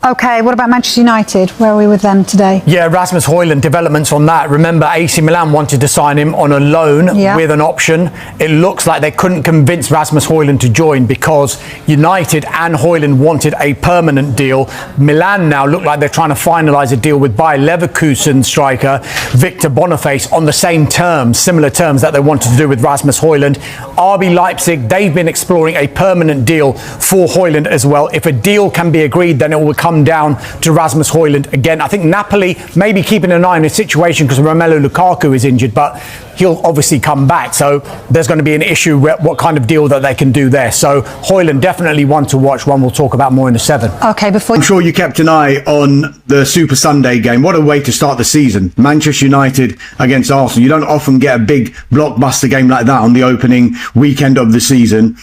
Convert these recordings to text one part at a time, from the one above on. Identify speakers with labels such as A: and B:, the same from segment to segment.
A: Okay, what about Manchester United? Where are we with them today?
B: Yeah, Rasmus Højlund, developments on that. Remember, AC Milan wanted to sign him on a loan with an option. It looks like they couldn't convince Rasmus Højlund to join because United and Højlund wanted a permanent deal. Milan now look like they're trying to finalise a deal with Bayer Leverkusen striker Victor Boniface on the same terms, similar terms that they wanted to do with Rasmus Højlund. RB Leipzig, they've been exploring a permanent deal for Højlund as well. If a deal can be agreed, then it will come down to Rasmus Højlund again. I think Napoli may be keeping an eye on his situation because Romelu Lukaku is injured, but he'll obviously come back. So there's going to be an issue with what kind of deal that they can do there. So Højlund definitely one to watch, one we'll talk about more in the 7.
A: Okay,
C: I'm sure you kept an eye on the Super Sunday game. What a way to start the season. Manchester United against Arsenal. You don't often get a big blockbuster game like that on the opening weekend of the season.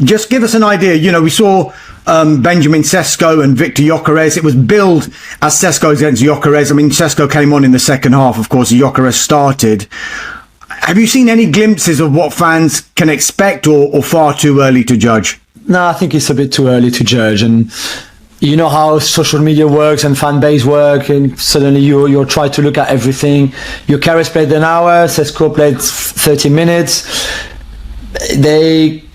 C: Just give us an idea. You know, we saw Benjamin Sesko and Victor Gyökeres. It was billed as Sesko against Gyökeres. I mean, Sesko came on in the second half. Of course, Gyökeres started. Have you seen any glimpses of what fans can expect, or far too early to judge?
D: No, I think it's a bit too early to judge. And you know how social media works and fan base work, and suddenly you try to look at everything. Gyökeres played an hour, Sesko played 30 minutes.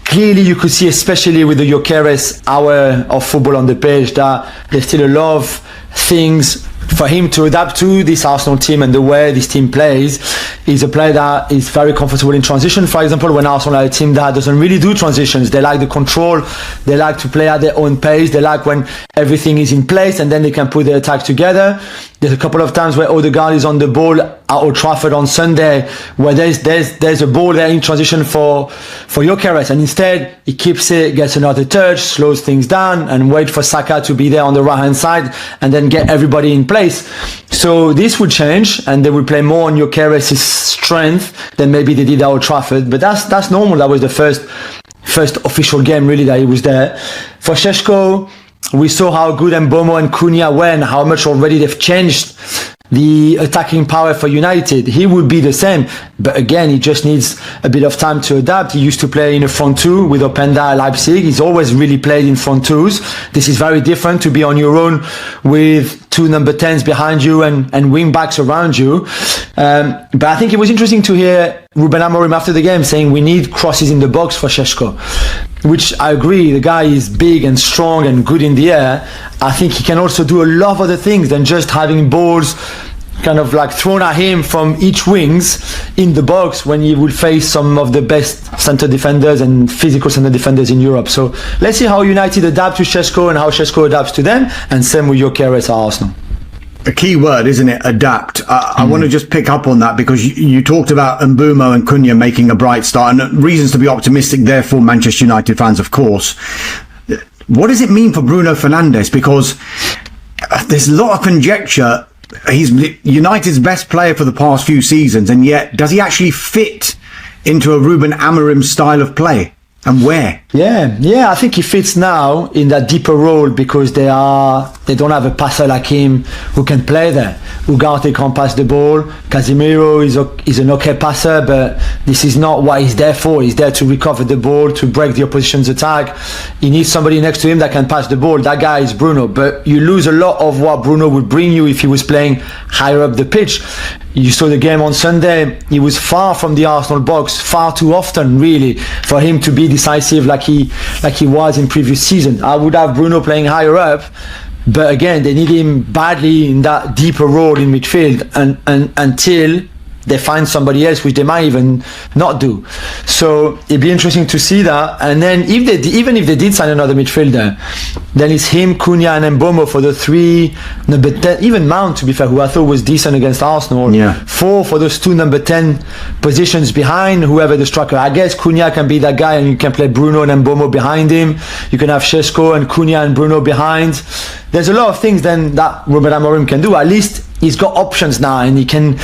D: Clearly, you could see, especially with the Gyökeres hour of football on the pitch, that there's still a lot of things for him to adapt to this Arsenal team and the way this team plays. He's a player that is very comfortable in transition. For example, when Arsenal are a team that doesn't really do transitions, they like the control, they like to play at their own pace, they like when everything is in place and then they can put the attack together. There's a couple of times where Odegaard is on the ball at Old Trafford on Sunday, where there's a ball there in transition for Gyökeres, and instead he keeps it, gets another touch, slows things down, and wait for Saka to be there on the right hand side, and then get everybody in place. So this would change, and they will play more on Gyökeres' strength than maybe they did at Old Trafford. But that's normal. That was the first official game really that he was there. For Šeško, we saw how good Mbeumo and Cunha were and how much already they've changed the attacking power for United. He would be the same, but again, he just needs a bit of time to adapt. He used to play in a front two with Openda at Leipzig. He's always really played in front twos. This is very different to be on your own with 2 number 10s behind you and wing backs around you. But I think it was interesting to hear Rúben Amorim after the game saying we need crosses in the box for Šeško, which I agree. The guy is big and strong and good in the air. I think he can also do a lot of other things than just having balls kind of like thrown at him from each wings in the box when he will face some of the best centre defenders and physical centre defenders in Europe. So let's see how United adapt to Šeško and how Šeško adapts to them, and same with Gyökeres at Arsenal.
C: A key word, isn't it? Adapt. I want to just pick up on that because you talked about Mbeumo and Cunha making a bright start, and reasons to be optimistic there for Manchester United fans, of course. What does it mean for Bruno Fernandes? Because there's a lot of conjecture. He's United's best player for the past few seasons, and yet does he actually fit into a Rúben Amorim style of play? And where? Yeah, I think he fits now in that deeper role because they don't have a passer like him who can play there. Ugarte can't pass the ball. Casemiro is an okay passer, but this is not what he's there for. He's there to recover the ball, to break the opposition's attack. He needs somebody next to him that can pass the ball. That guy is Bruno, but you lose a lot of what Bruno would bring you if he was playing higher up the pitch. You saw the game on Sunday. He was far from the Arsenal box, far too often, really, for him to be decisive like he was in previous season. I would have Bruno playing higher up, but again, they need him badly in that deeper role in midfield, and until they find somebody else, which they might even not do. So it'd be interesting to see that. And then even if they did sign another midfielder, then it's him, Cunha and Mbeumo for the 3 number 10, even Mount, to be fair, who I thought was decent against Arsenal. 4 for those 2 number 10 positions behind whoever the striker. I guess Cunha can be that guy, and you can play Bruno and Mbeumo behind him. You can have Šeško and Cunha and Bruno behind. There's a lot of things then that Rúben Amorim can do. At least he's got options now, and he can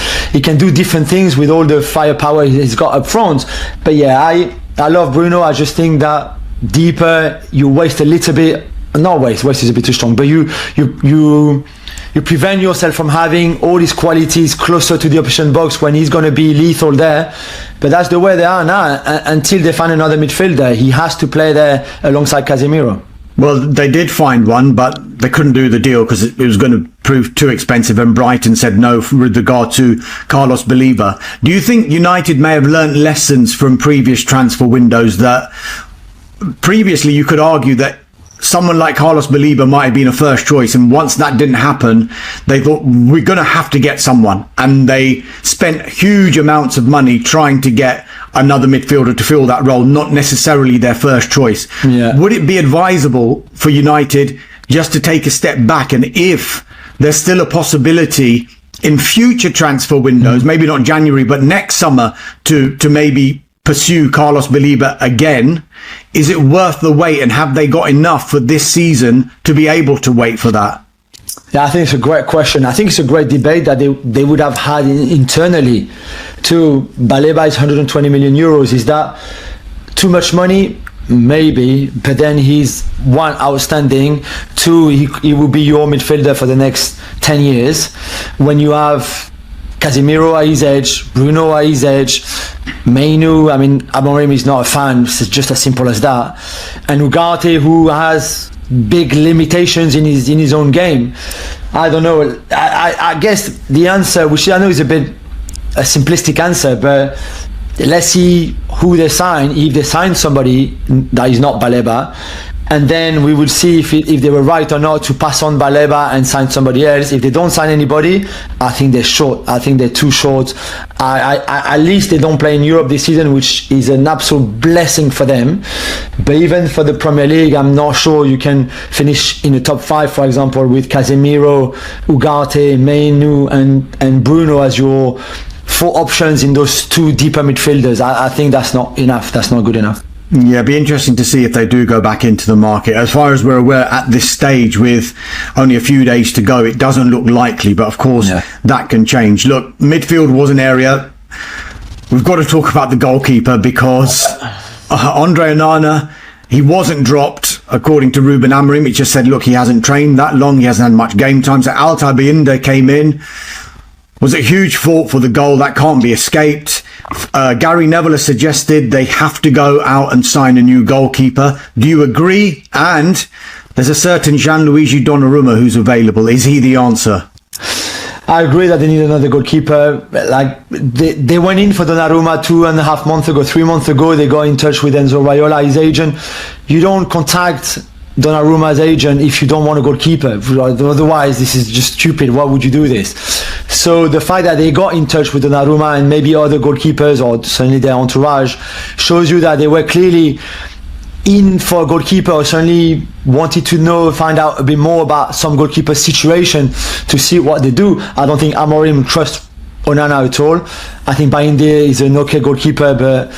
C: do different things with all the firepower he's got up front. But yeah, I love Bruno. I just think that deeper you waste a little bit. Not waste is a bit too strong, but you prevent yourself from having all his qualities closer to the opposition box when he's going to be lethal there. But that's the way they are now. Until they find another midfielder, he has to play there alongside Casemiro. Well, they did find one, but they couldn't do the deal because it was going to prove too expensive, and Brighton said no with regard to Carlos Baleba. Do you think United may have learnt lessons from previous transfer windows, that previously you could argue that someone like Carlos Baleba might have been a first choice, and once that didn't happen, they thought we're going to have to get someone, and they spent huge amounts of money trying to get another midfielder to fill that role, not necessarily their first choice.
D: Yeah.
C: Would it be advisable for United just to take a step back, and if there's still a possibility in future transfer windows, maybe not January but next summer, to maybe pursue Carlos Baleba again, is it worth the wait, and have they got enough for this season to be able to wait for that?
D: Yeah, I think it's a great question. I think it's a great debate that they would have had internally. To Baleba is 120 million euros. Is that too much money? Maybe, but then he's one, outstanding. Two, he will be your midfielder for the next 10 years. When you have Casemiro at his age, Bruno at his age, Mainoo, I mean, Amorim is not a fan, it's just as simple as that. And Ugarte, who has big limitations in his own game. I don't know. I guess the answer, which I know is a bit a simplistic answer, but let's see who they sign. If they sign somebody that is not Baleba, and then we will see if they were right or not to pass on Baleba and sign somebody else. If they don't sign anybody, I think they're short. I think they're too short. At least they don't play in Europe this season, which is an absolute blessing for them. But even for the Premier League, I'm not sure you can finish in the top 5, for example, with Casemiro, Ugarte, Mainoo and Bruno as your 4 options in those 2 deeper midfielders. I think that's not enough. That's not good enough.
C: Yeah, it'd be interesting to see if they do go back into the market. As far as we're aware at this stage, with only a few days to go, it doesn't look likely, but of course that can change. Look, midfield was an area. We've got to talk about the goalkeeper, because Andre Onana, he wasn't dropped, according to Rúben Amorim. It just said, look, he hasn't trained that long, he hasn't had much game time. So Altay Bayindir came in. Was a huge fault for the goal. That can't be escaped. Gary Neville has suggested they have to go out and sign a new goalkeeper. Do you agree? And there's a certain Gianluigi Donnarumma who's available. Is he the answer?
D: I agree that they need another goalkeeper. Like they went in for Donnarumma 2.5 months ago, 3 months ago. They got in touch with Enzo Raiola, his agent. You don't contact Donnarumma's agent if you don't want a goalkeeper. Otherwise, this is just stupid. Why would you do this? So the fact that they got in touch with Donnarumma and maybe other goalkeepers, or certainly their entourage, shows you that they were clearly in for a goalkeeper, or certainly wanted to find out a bit more about some goalkeeper situation to see what they do. I don't think Amorim trusts Onana at all. I think Bayindir is an okay goalkeeper, but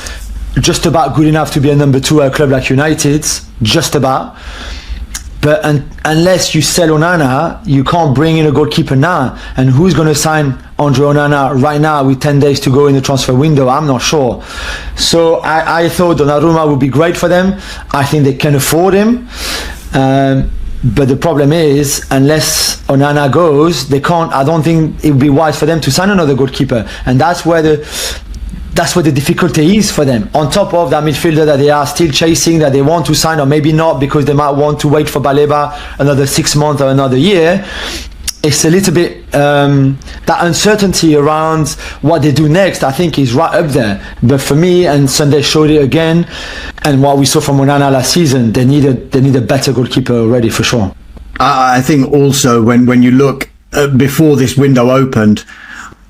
D: just about good enough to be a number 2 at a club like United. Just about. But unless you sell Onana, you can't bring in a goalkeeper now. And who's going to sign Andre Onana right now with 10 days to go in the transfer window? I'm not sure. So I thought Donnarumma would be great for them. I think they can afford him. But the problem is, unless Onana goes, they can't. I don't think it would be wise for them to sign another goalkeeper. And that's where the difficulty is for them. On top of that midfielder that they are still chasing, that they want to sign, or maybe not, because they might want to wait for Baleba another 6 months or another year. It's a little bit that uncertainty around what they do next, I think, is right up there. But for me, and Sunday showed it again, and what we saw from Onana last season, they need a better goalkeeper already, for sure.
C: I think also when you look before this window opened,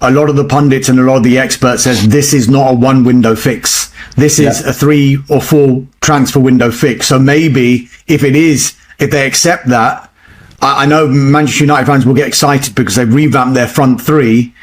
C: a lot of the pundits and a lot of the experts says this is not a 1 window fix. This is a 3 or 4 transfer window fix. So maybe if they accept that, I know Manchester United fans will get excited because they've revamped their front 3,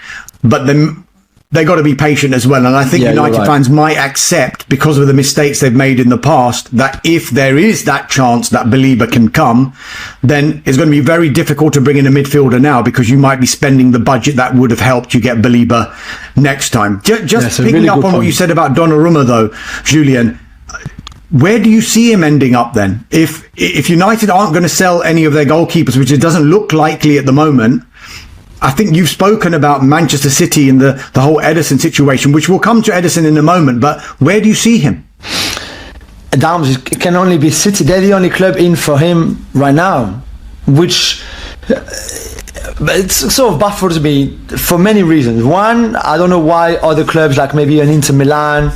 C: but then they got to be patient as well. And I think United fans might accept, because of the mistakes they've made in the past, that if there is that chance that Baleba can come, then it's going to be very difficult to bring in a midfielder now, because you might be spending the budget that would have helped you get Baleba next time. Just picking really up on what you said about Donnarumma though, Julien, where do you see him ending up then? If United aren't going to sell any of their goalkeepers, which it doesn't look likely at the moment, I think you've spoken about Manchester City and the whole Ederson situation, which we'll come to Ederson in a moment, but where do you see him?
D: Dams, it can only be City. They're the only club in for him right now, which it sort of baffles me for many reasons. One, I don't know why other clubs like maybe an Inter Milan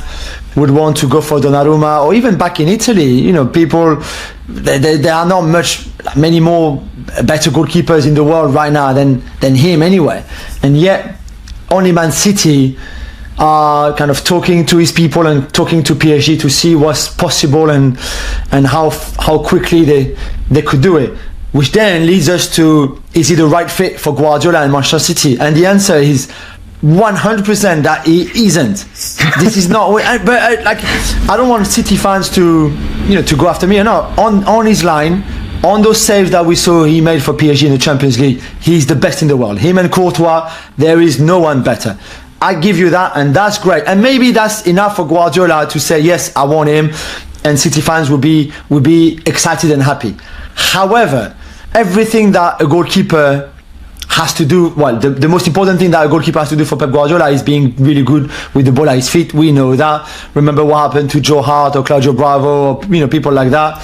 D: would want to go for Donnarumma, or even back in Italy, people, there are not many more better goalkeepers in the world right now than him anyway. And yet, only Man City are kind of talking to his people and talking to PSG to see what's possible and how quickly they could do it. Which then leads us to, is he the right fit for Guardiola and Manchester City? And the answer is 100% that he isn't. This is not. But I don't want City fans to go after me or not. On his line, on those saves that we saw he made for PSG in the Champions League, he's the best in the world. Him and Courtois, there is no one better. I give you that, and that's great. And maybe that's enough for Guardiola to say, yes, I want him, and City fans will be excited and happy. However, everything that a goalkeeper has to do, the most important thing that a goalkeeper has to do for Pep Guardiola is being really good with the ball at his feet. We know that. Remember what happened to Joe Hart or Claudio Bravo, or people like that.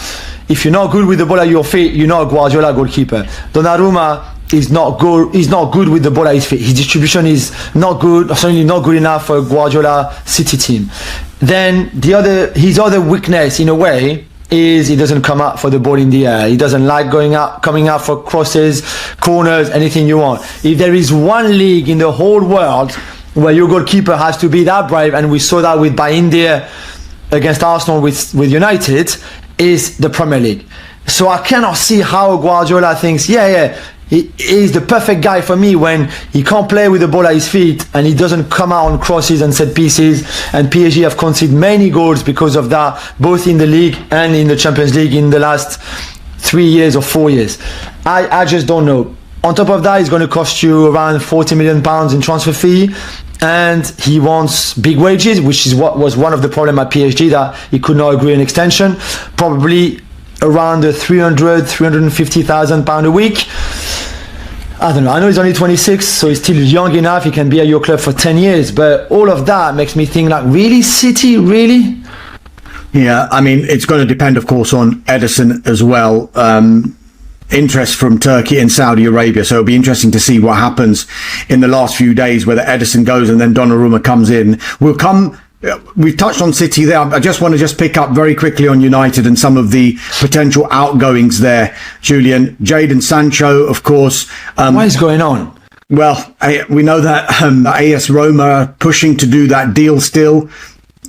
D: If you're not good with the ball at your feet, you're not a Guardiola goalkeeper. Donnarumma is not good with the ball at his feet. His distribution is not good, or certainly not good enough for a Guardiola City team. Then his other weakness, in a way, is he doesn't come out for the ball in the air. He doesn't like coming out for crosses, corners, anything you want. If there is one league in the whole world where your goalkeeper has to be that brave, and we saw that with India against Arsenal with United, is the Premier League. So I cannot see how Guardiola thinks, he is the perfect guy for me when he can't play with the ball at his feet and he doesn't come out on crosses and set pieces. And PSG have conceded many goals because of that, both in the league and in the Champions League in the last 3 years or 4 years. I just don't know. On top of that, it's going to cost you around £40 million in transfer fee, and he wants big wages, which is what was one of the problems at PSG, that he could not agree on extension. Probably around the £350,000 a week. I don't know. I know he's only 26, so he's still young enough. He can be at your club for 10 years. But all of that makes me think, really, City, really?
C: Yeah, I mean, it's going to depend, of course, on Ederson as well. Interest from Turkey and Saudi Arabia. So it'll be interesting to see what happens in the last few days, whether Ederson goes and then Donnarumma comes in. We've touched on City there. I just want to pick up very quickly on United and some of the potential outgoings there, Julian. Jadon Sancho, of course.
D: What is going on?
C: Well, we know that AS Roma are pushing to do that deal still.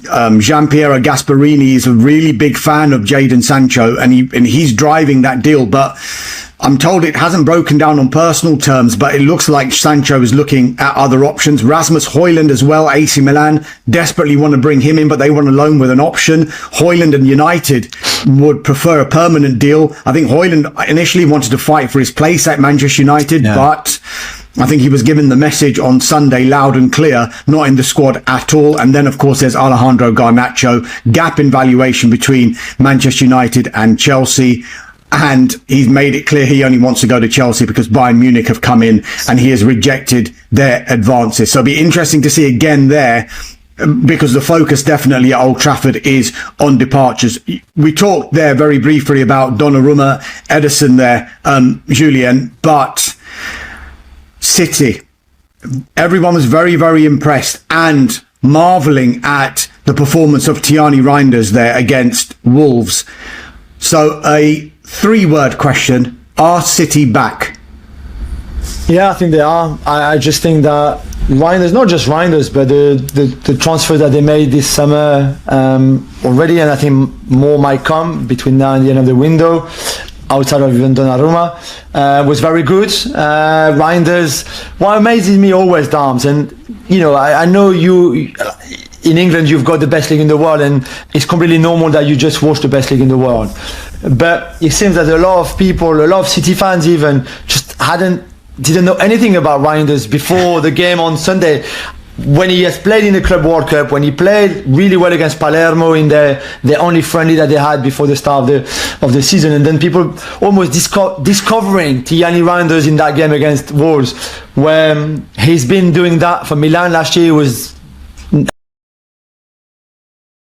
C: Gianpiero Gasperini is a really big fan of Jadon Sancho, and he's driving that deal. But I'm told it hasn't broken down on personal terms, but it looks like Sancho is looking at other options. Rasmus Højlund as well, AC Milan desperately want to bring him in, but they want a loan with an option. Højlund and United would prefer a permanent deal. I think Højlund initially wanted to fight for his place at Manchester United, but I think he was given the message on Sunday loud and clear, not in the squad at all. And then, of course, there's Alejandro Garnacho, gap in valuation between Manchester United and Chelsea. And he's made it clear he only wants to go to Chelsea because Bayern Munich have come in and he has rejected their advances. So it'll be interesting to see again there, because the focus definitely at Old Trafford is on departures. We talked there very briefly about Donnarumma, Ederson there, Julien, but City, everyone was very, very impressed and marvelling at the performance of Tierney Reinders there against Wolves. So a 3-word question: are City back?
D: Yeah, I think they are. I just think that Reinders, not just Reinders, but the transfer that they made this summer already, and I think more might come between now and the end of the window, outside of even Donnarumma, was very good. Reinders, what amazes me always, Dams, and I know you in England you've got the best league in the world, and it's completely normal that you just watch the best league in the world. But it seems that a lot of people, a lot of City fans even, just didn't know anything about Reinders before the game on Sunday. When he has played in the Club World Cup, when he played really well against Palermo in the only friendly that they had before the start of the season, and then people almost discovering Tierney Reinders in that game against Wolves, where he's been doing that for Milan last year. He was